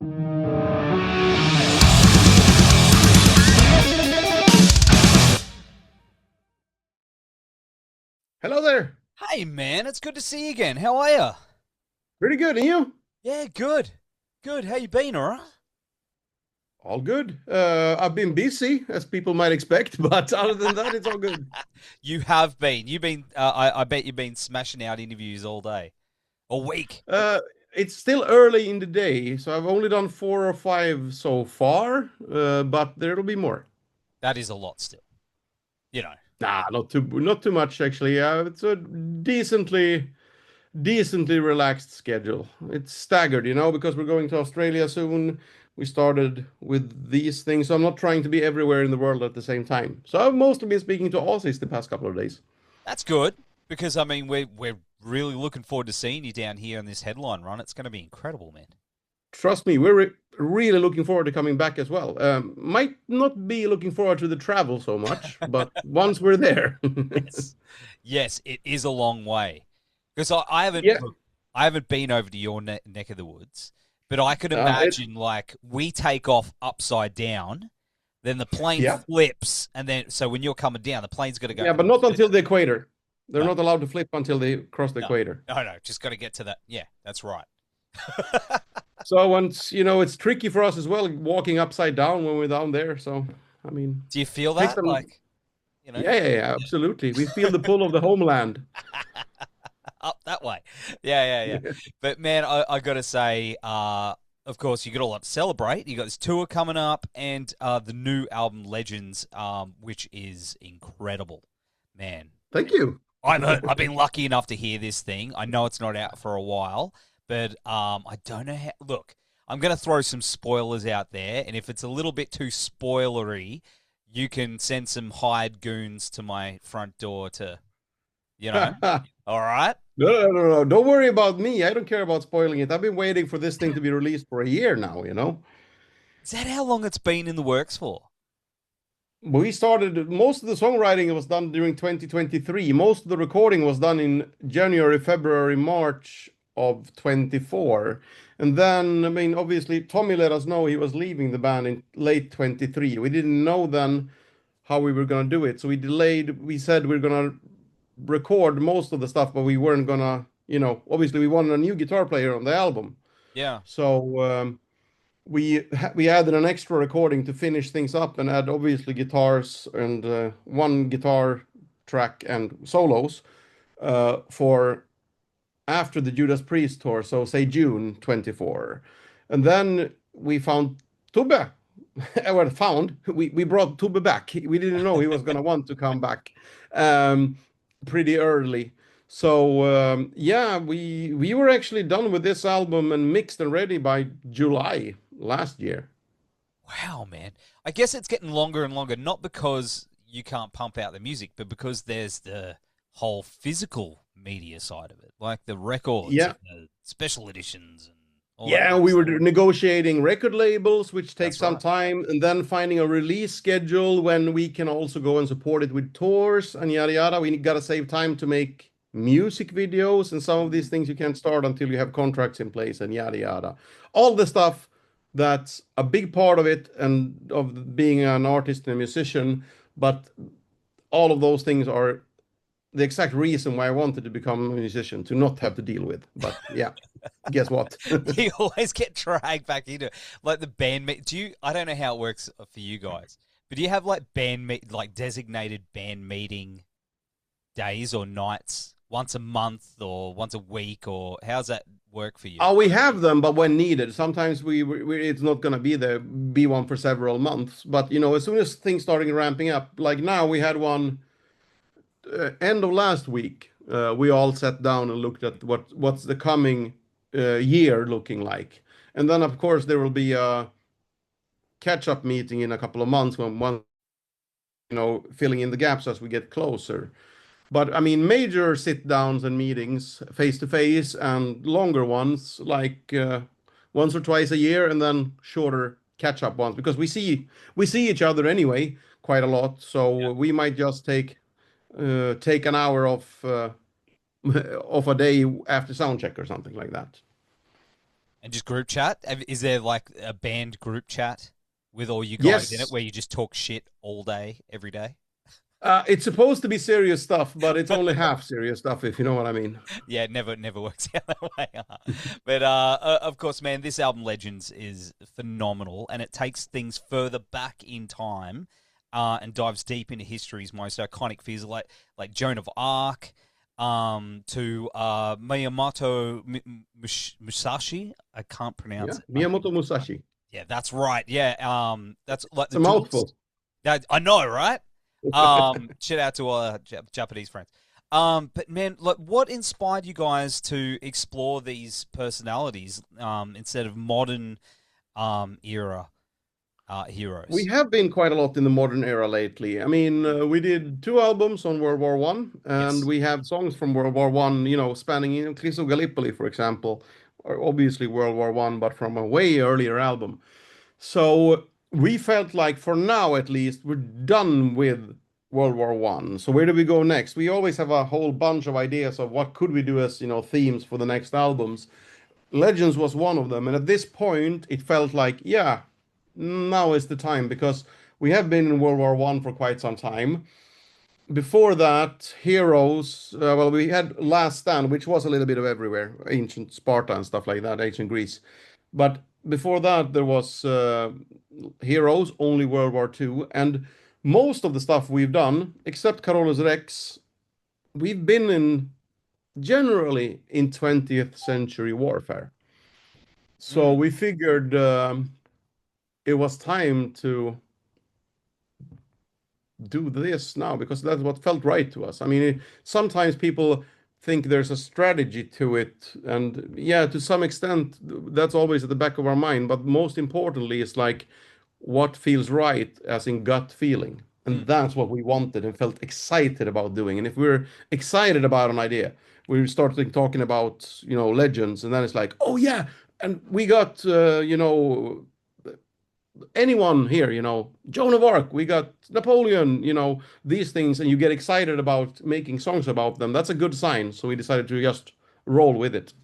Hello there. Hey man, it's good to see you again. How are you? Pretty good, and you? Yeah, good. Good. How you been, all right? All good. I've been busy, as people might expect, but other than that, it's all good. You have been. You've been I bet you've been smashing out interviews all day. All week. Uh, it's still early in the day, so I've only done 4 or 5 so far, but there'll be more. That is a lot still. You know. Nah, not too much actually. It's a decently relaxed schedule. It's staggered, because we're going to Australia soon. We started with these things, so I'm not trying to be everywhere in the world at the same time. So I've mostly been speaking to Aussies the past couple of days. That's good because I mean we're really looking forward to seeing you down here on this headline run. It's going to be incredible, man. Trust me, we're really looking forward to coming back as well. Might not be looking forward to the travel so much, but once we're there. Yes. Yes, it is a long way. Because I haven't Yeah. look, I haven't been over to your neck of the woods, but I could It, imagine like we take off upside down, then the plane yeah. flips, and then so when you're coming down, the plane's got to go. Yeah, but not until the equator. They're No, not allowed to flip until they cross the no, equator. no. Just got to get to that. Yeah, that's right. So once, it's tricky for us as well, walking upside down when we're down there. So, I mean, Do you feel takes that? some. Like, you know, Yeah, absolutely. We feel the pull of the homeland. up that way. Yeah. But man, I got to say, of course, you got a lot to celebrate. You got this tour coming up, and the new album Legends, which is incredible, man. Thank you. I've been lucky enough to hear this thing. I know it's not out for a while, but I don't know how. Look, I'm going to throw some spoilers out there, and if it's a little bit too spoilery, you can send some hired goons to my front door to, you know. No, All right. no. Don't worry about me. I don't care about spoiling it. I've been waiting for this thing to be released for a year now. Is that how long it's been in the works for? We started, most of the songwriting was done during 2023. Most of the recording was done in January, February, March of 24. And then, I mean, obviously, Tommy let us know he was leaving the band in late 23. We didn't know then how we were going to do it. So we delayed, we said we are going to record most of the stuff, but we weren't going to, obviously, we wanted a new guitar player on the album. Yeah. So, we added an extra recording to finish things up and add obviously guitars and one guitar track and solos for after the Judas Priest tour, so say June 24. And then we found Thobbe. Well, we brought Thobbe back. We didn't know he was going to want to come back um, pretty early. So yeah, we were actually done with this album and mixed and ready by July last year. Wow, man. I guess it's getting longer and longer, not because you can't pump out the music, but because there's the whole physical media side of it, like the records Yeah. and the special editions and all that Yeah, kind of we were stuff. negotiating record labels, which takes That's some right. time, and then finding a release schedule when we can also go and support it with tours and yada yada. We gotta save time to make music videos, and some of these things you can't start until you have contracts in place and yada yada. All the stuff that's a big part of it and of being an artist and a musician, but all of those things are the exact reason why I wanted to become a musician, to not have to deal with. But yeah, guess what? You always get dragged back into it. Like the band do you I don't know how it works for you guys, but do you have like like designated band meeting days or nights once a month or once a week, or how's that work for you? Oh, we have them, but when needed. Sometimes it's not going to be one for several months. But as soon as things starting ramping up, like now we had one end of last week. We all sat down and looked at what's the coming year looking like, and then of course there will be a catch-up meeting in a couple of months when one filling in the gaps as we get closer. But I mean, major sit downs and meetings, face to face, and longer ones, like once or twice a year, and then shorter catch up ones, because we see each other anyway quite a lot. Yeah. So we might just take an hour off off a day after sound check or something like that. And just group chat? Is there like a band group chat with all you guys in it Yes, where you just talk shit all day, every day? it's supposed to be serious stuff, but it's only half serious stuff, if you know what I mean. Yeah, never works out that way. But of course, man, this album Legends is phenomenal, and it takes things further back in time, and dives deep into history's most iconic figures, like Joan of Arc, to Miyamoto Musashi. I can't Yeah, pronounce it. Miyamoto Musashi. Yeah, that's right. Yeah, that's like It's the a duels. mouthful. That I know, right? Shout out to all our Japanese friends. But man, like, what inspired you guys to explore these personalities instead of modern era We heroes? have been quite a lot in the modern era lately. I mean, we did two albums on World War One, and Yes. we have songs from World War One, spanning in Cristo Gallipoli, for example, or obviously World War One, but from a way earlier album. So we felt like, for now at least, we're done with World War One. So where do we go next? We always have a whole bunch of ideas of what could we do as, themes for the next albums. Legends was one of them, and at this point, it felt like, yeah, now is the time because we have been in World War One for quite some time. Before that, Heroes. Well, we had Last Stand, which was a little bit of everywhere, ancient Sparta and stuff like that, ancient Greece. But before that, there was Heroes, only World War Two, and most of the stuff we've done, except Carolus Rex, we've been in generally in 20th century warfare. So Mm. we figured it was time to do this now because that's what felt right to us. I mean, sometimes people think there's a strategy to it, and yeah, to some extent, that's always at the back of our mind. But most importantly, it's like what feels right, as in gut feeling. And Mm. that's what we wanted and felt excited about doing. And if we're excited about an idea, we started talking about, legends, and then it's like, oh yeah, and we got, anyone here, Joan of Arc, we got Napoleon, these things, and you get excited about making songs about them. That's a good sign. So we decided to just roll with it.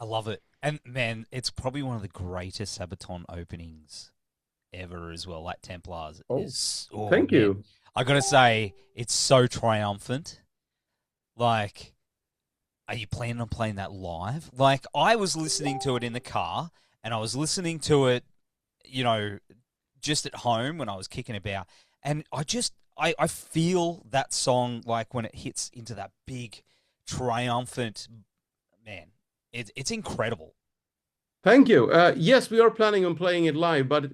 I love it. And man, it's probably one of the greatest Sabaton openings ever as well. Like Templars Oh, is, oh thank man, you. I gotta say, it's so triumphant. Like, are you planning on playing that live? Like, I was listening to it in the car, and I was listening to it, you know, just at home when I was kicking about, and I feel that song like when it hits into that big, triumphant, man. It's incredible. Thank you. Yes, we are planning on playing it live, but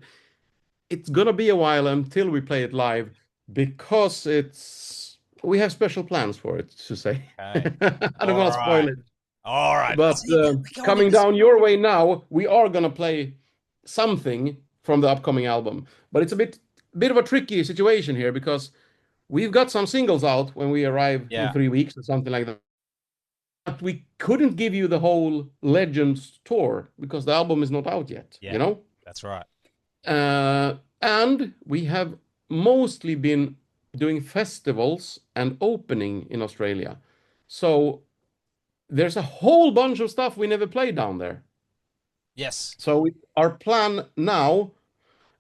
it's gonna be a while until we play it live because we have special plans for it, to say. Okay. I don't All want to spoil right. it. All right. But See, we're going coming into down your way now, we are gonna play something from the upcoming album. But it's a bit of a tricky situation here because we've got some singles out when we arrive in yeah, 3 weeks or something like that. But we couldn't give you the whole Legends tour because the album is not out yet, you yeah. know? That's right. And we have mostly been doing festivals and opening in Australia. So there's a whole bunch of stuff we never played down there. Yes. So our plan now,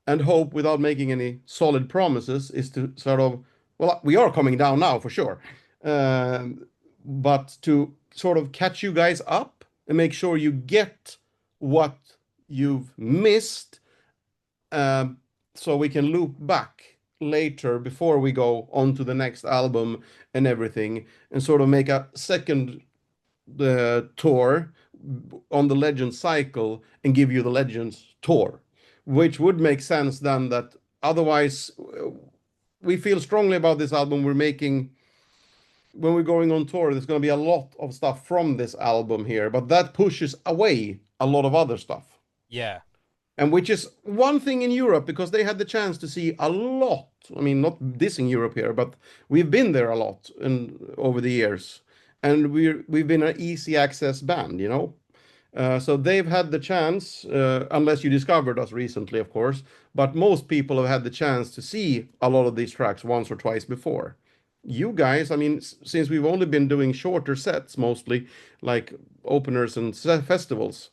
and hope without making any solid promises, is to sort of, well, we are coming down now for sure, but to sort of catch you guys up and make sure you get what you've missed, um, so we can loop back later before we go on to the next album and everything, and sort of make a second tour on the Legends cycle and give you the Legends tour, which would make sense then. That otherwise, we feel strongly about this album we're making. When we're going on tour, there's going to be a lot of stuff from this album here, but that pushes away a lot of other stuff. Yeah. And which is one thing in Europe because they had the chance to see a lot. I mean, not dissing Europe here, but we've been there a lot and over the years, and we've been an easy access band. So they've had the chance, unless you discovered us recently, of course. But most people have had the chance to see a lot of these tracks once or twice before. You guys, I mean, since we've only been doing shorter sets mostly, like openers and festivals,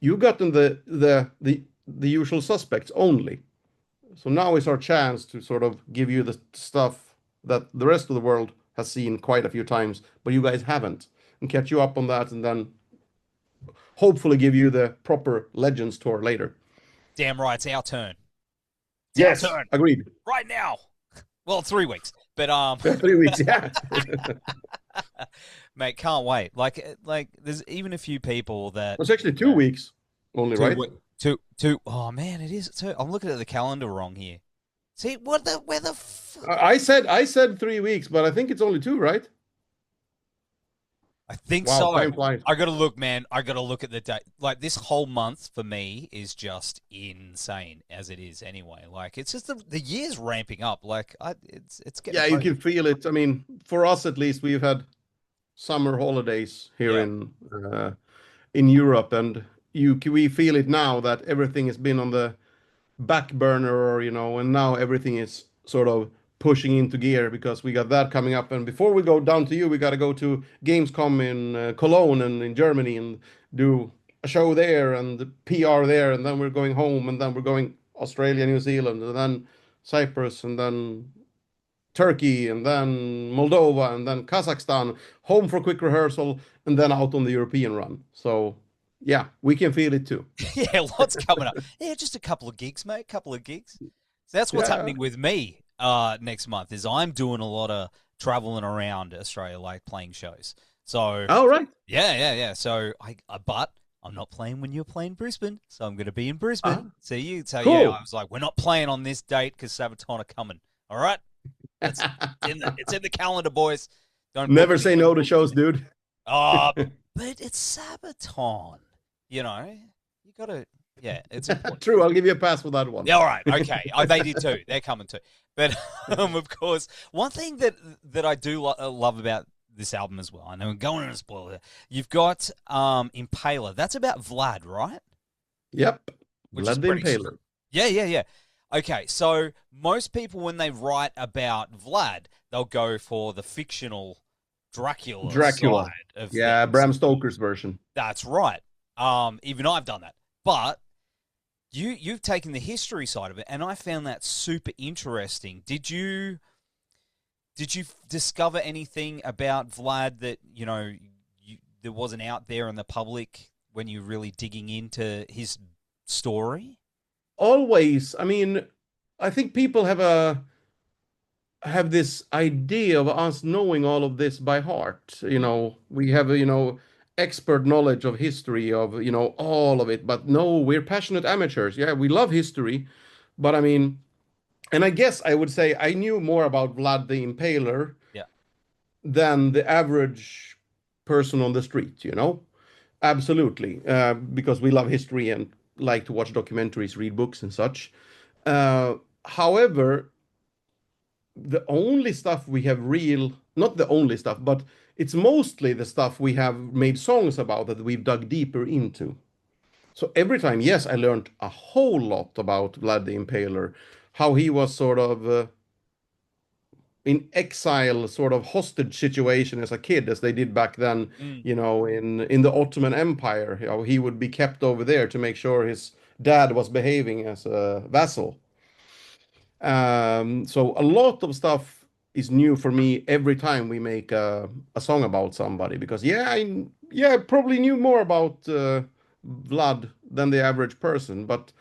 you gotten the usual suspects only. So now is our chance to sort of give you the stuff that the rest of the world has seen quite a few times, but you guys haven't, and catch you up on that, and then hopefully give you the proper Legends tour later. Damn right, it's our turn. It's our Yes, turn agreed. right now. Well, 3 weeks, but 3 weeks, yeah. mate, can't wait. Like, there's even a few people that It's actually 2 weeks only, right? Two. Oh man, it is. I'm looking at the calendar wrong here. See where the. I said 3 weeks, but I think it's only 2, right? I think Wow, so. time flies. I gotta look, man. I gotta look at the date. Like this whole month for me is just insane as it is anyway. Like it's just the year's ramping up. Like it's getting. Yeah, you can feel it. I mean, for us at least, we've had summer holidays here in Europe, and we feel it now that everything has been on the back burner, or and now everything is sort of pushing into gear because we got that coming up. And before we go down to you, we got to go to Gamescom in Cologne and in Germany and do a show there and PR there, and then we're going home, and then we're going Australia, New Zealand, and then Cyprus, and then Turkey, and then Moldova, and then Kazakhstan, home for quick rehearsal, and then out on the European run. So yeah, we can feel it too. Yeah, lots coming up. Yeah, just a couple of gigs, mate. Couple of gigs. So that's what's happening with me next month. Is I'm doing a lot of traveling around Australia, like playing shows. So all right. Yeah. So but I'm not playing when you're playing Brisbane, so I'm going to be in Brisbane. So cool. Yeah, I was like, we're not playing on this date because Sabaton are coming. All right, it's in the calendar, boys. Don't never say no to shows, dude. But it's Sabaton. You gotta. Yeah, it's important. True. I'll give you a pass for that one. Yeah, all right, okay. They did too. They're coming too. But of course, one thing that I do love about this album as well, I know I'm going on a spoiler. You've got Impaler. That's about Vlad, right? Yep. Vlad the Impaler. Yeah. Okay, so most people when they write about Vlad, they'll go for the fictional Dracula. Side of things. Bram Stoker's version. That's right. Even I've done that. But you've taken the history side of it, and I found that super interesting. Did you discover anything about Vlad that that wasn't out there in the public when you're really digging into his story? Always. I mean, I think people have this idea of us knowing all of this by heart. We have expert knowledge of history of all of it, but no, we're passionate amateurs. Yeah, we love history, but I mean, and I guess I would say I knew more about Vlad the Impaler than the average person on the street, absolutely, because we love history and like to watch documentaries, read books and such. However, the only stuff we have not the only stuff, but it's mostly the stuff we have made songs about that we've dug deeper into. So every time, yes, I learned a whole lot about Vlad the Impaler, how he was sort of in exile, sort of hostage situation as a kid, as they did back then, in the Ottoman Empire, how he would be kept over there to make sure his dad was behaving as a vassal. So a lot of stuff is new for me every time we make a song about somebody, because I probably knew more about Vlad than the average person, but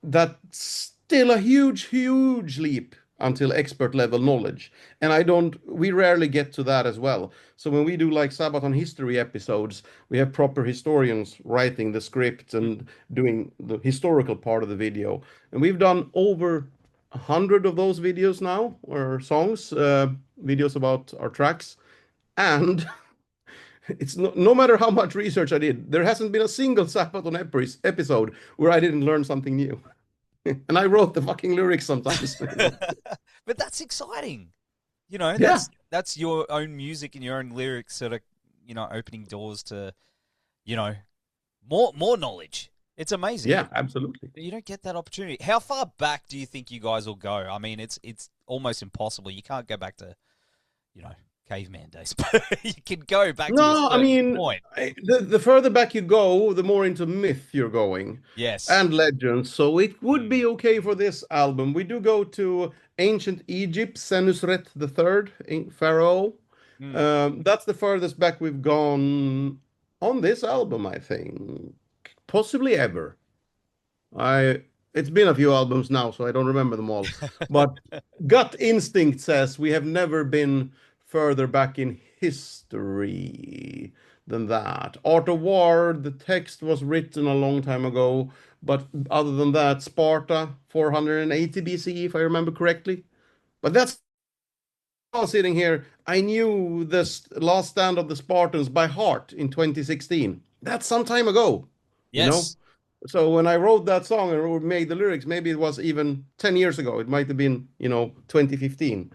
that's still a huge leap until expert level knowledge, and we rarely get to that as well. So when we do like Sabaton history episodes, we have proper historians writing the script and doing the historical part of the video, and we've done over 100 of those videos now, or songs, videos about our tracks. And it's no matter how much research I did, there hasn't been a single Sabaton episode where I didn't learn something new. And I wrote the fucking lyrics sometimes. But that's exciting. That's your own music and your own lyrics sort of, opening doors to, more knowledge. It's amazing. Yeah, absolutely. You don't get that opportunity. How far back do you think you guys will go? I mean, it's almost impossible. You can't go back to, caveman days. But you can go back to a No, I certain mean, point. the further back you go, the more into myth you're going Yes. and legends. So it would Mm, be okay for this album. We do go to ancient Egypt, Senusret the Third, Pharaoh. mm. That's the furthest back we've gone on this album, I think, possibly ever. I It's been a few albums now, so I don't remember them all. But gut instinct says we have never been further back in history than that. Art of War, the text was written a long time ago, but other than that, Sparta, 480 BCE, if I remember correctly. But that's all sitting here. I knew this last stand of the Spartans by heart in 2016. That's some time ago, you know? Yes. So when I wrote that song and made the lyrics, maybe it was even 10 years ago. It might have been, 2015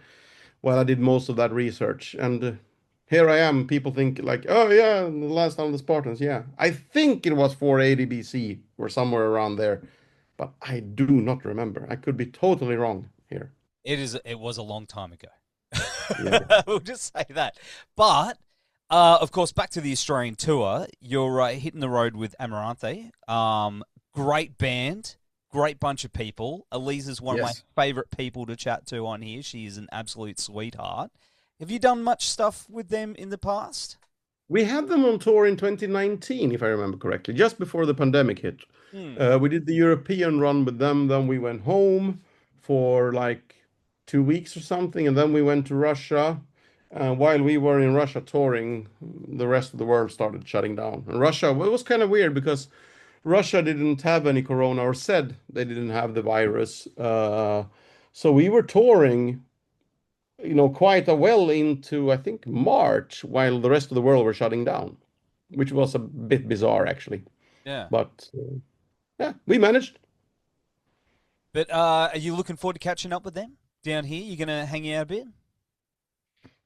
while I did most of that research. And here I am. People think like, oh yeah, the last time the Spartans. Yeah, I think it was 480 BC or somewhere around there, but I do not remember. I could be totally wrong here. It was a long time ago. Yeah. We'll just say that. But of course, back to the Australian tour. You're hitting the road with Amaranthe. Great band, great bunch of people. Elisa's one of my Yes. favorite people to chat to on here. She is an absolute sweetheart. Have you done much stuff with them in the past? We had them on tour in 2019, if I remember correctly, just before the pandemic hit. Hmm. We did the European run with them, then we went home for like 2 weeks or something, and then we went to Russia. While we were in Russia touring, the rest of the world started shutting down. And Russia, well, it was kind of weird because Russia didn't have any corona or said they didn't have the virus. So we were touring quite a well into, I think, March, while the rest of the world were shutting down, which was a bit bizarre, actually. Yeah. But yeah, we managed. But are you looking forward to catching up with them down here? You going to hang out a bit?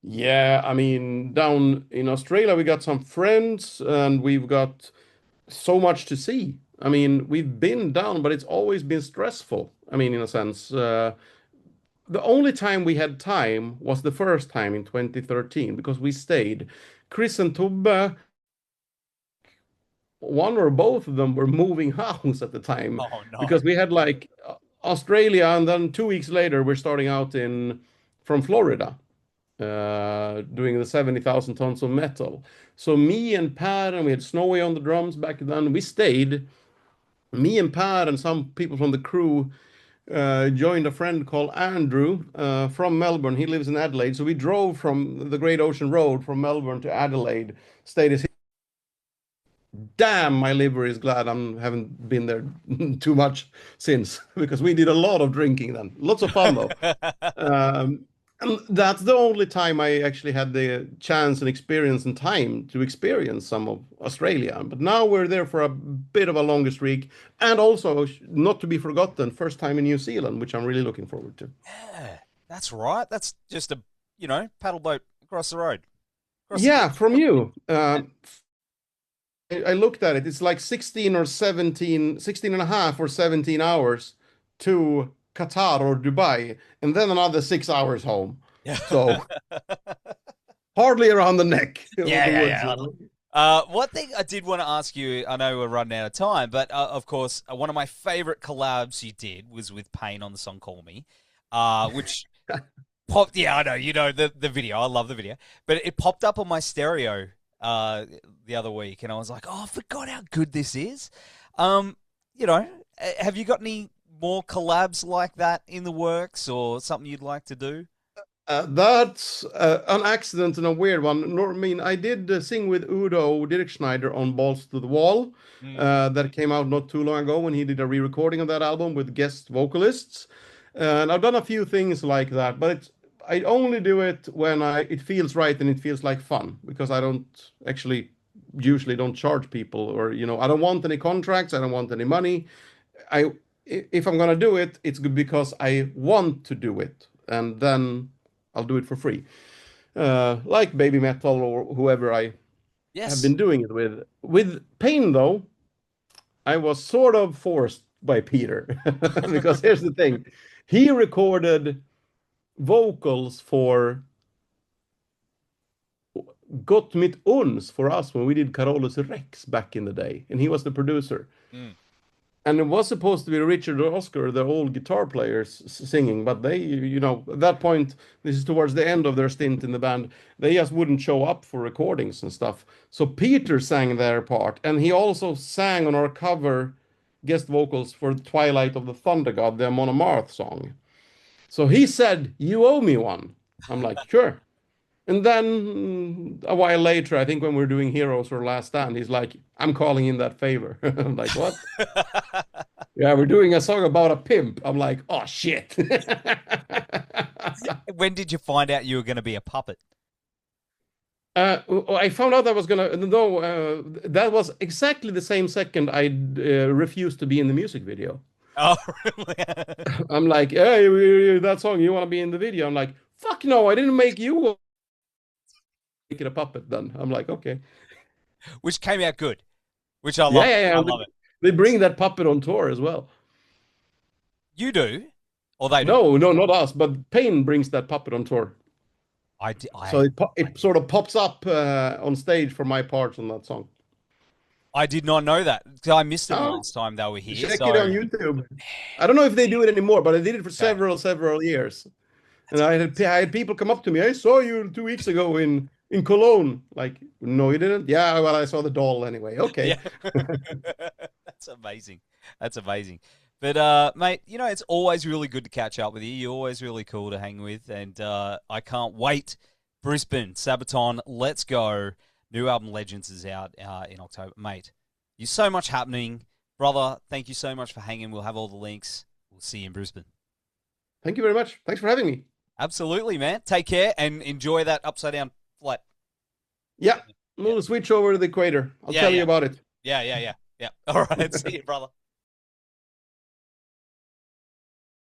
Yeah, I mean, down in Australia, we got some friends and we've got so much to see. I mean, we've been down, but it's always been stressful. I mean, in a sense, the only time we had time was the first time in 2013 because we stayed. Chris and Thobbe, one or both of them were moving house at the time Oh, no. because we had like Australia, and then 2 weeks later we're starting out in from Florida, doing the 70,000 tons of metal. So me and Per, and we had Snowy on the drums back then. We stayed. Me and Per and some people from the crew joined a friend called Andrew from Melbourne. He lives in Adelaide, so we drove from the Great Ocean Road from Melbourne to Adelaide. Stayed as damn, my liver is glad I haven't been there too much since because we did a lot of drinking then. Lots of fun though. And that's the only time I actually had the chance and experience and time to experience some of Australia. But now we're there for a bit of a longer streak, and also not to be forgotten, first time in New Zealand, which I'm really looking forward to. Yeah, that's right. That's just a, paddle boat across the road. Yeah, from you. I looked at it. It's like 16 or 17, 16 and a half or 17 hours to Qatar or Dubai, and then another 6 hours home. Yeah. So hardly around the neck of Yeah, the yeah, woods. yeah. One thing I did want to ask you, I know we're running out of time, but of course, one of my favorite collabs you did was with Pain on the song Call Me, which popped, yeah, I know, the video. I love the video. But it popped up on my stereo the other week, and I was like, oh, I forgot how good this is. Have you got any more collabs like that in the works or something you'd like to do? That's an accident and a weird one. I mean, I did sing with Udo Dirkschneider on Balls to the Wall. Mm. That came out not too long ago when he did a re-recording of that album with guest vocalists. And I've done a few things like that, but I only do it when it feels right and it feels like fun, because I don't actually usually don't charge people, or I don't want any contracts, I don't want any money. If I'm gonna do it, it's good because I want to do it, and then I'll do it for free. Like Baby Metal or whoever I have Yes. been doing it with. With Pain, though, I was sort of forced by Peter because here's the thing: he recorded vocals for Gott mit uns for us when we did Carolus Rex back in the day, and he was the producer. Mm. And it was supposed to be Richard or Oscar, the old guitar players, singing, but they, at that point, this is towards the end of their stint in the band, they just wouldn't show up for recordings and stuff. So Peter sang their part, and he also sang on our cover guest vocals for Twilight of the Thunder God, the Amaranthe song. So he said, "You owe me one." I'm like, "Sure." And then a while later, I think when we are doing Heroes or Last Stand, he's like, "I'm calling in that favor." I'm like, "What?" "Yeah, we're doing a song about a pimp." I'm like, "Oh, shit." When did you find out you were going to be a puppet? I found out I was gonna. No, that was exactly the same second I refused to be in the music video. Oh, really? I'm like, "Hey, that song, you want to be in the video?" I'm like, "Fuck no, I didn't make you make it a puppet." Then I'm like, "Okay." Which came out good. Which I Yeah, love. yeah, I yeah. love it. They bring that puppet on tour as well. You do, or they do? No, no, not us, but Payne brings that puppet on tour. So it sort of pops up on stage for my parts on that song. I did not know that. I missed it Oh, last time they were here. check So it on YouTube. I don't know if they do it anymore, but I did it for okay. several years. And I had people come up to me. "I saw you 2 weeks ago in Cologne." Like, "No, you didn't." "Yeah, well, I saw the doll anyway." "Okay." Yeah. That's amazing. That's amazing. But mate, it's always really good to catch up with you. You're always really cool to hang with, and I can't wait. Brisbane, Sabaton, let's go. New album Legends is out in October. Mate, you so much happening. Brother, thank you so much for hanging. We'll have all the links. We'll see you in Brisbane. Thank you very much. Thanks for having me. Absolutely, man. Take care and enjoy that upside down flight. Yeah, we'll switch over to the equator. I'll tell you about it. Yeah. All right. See you, brother.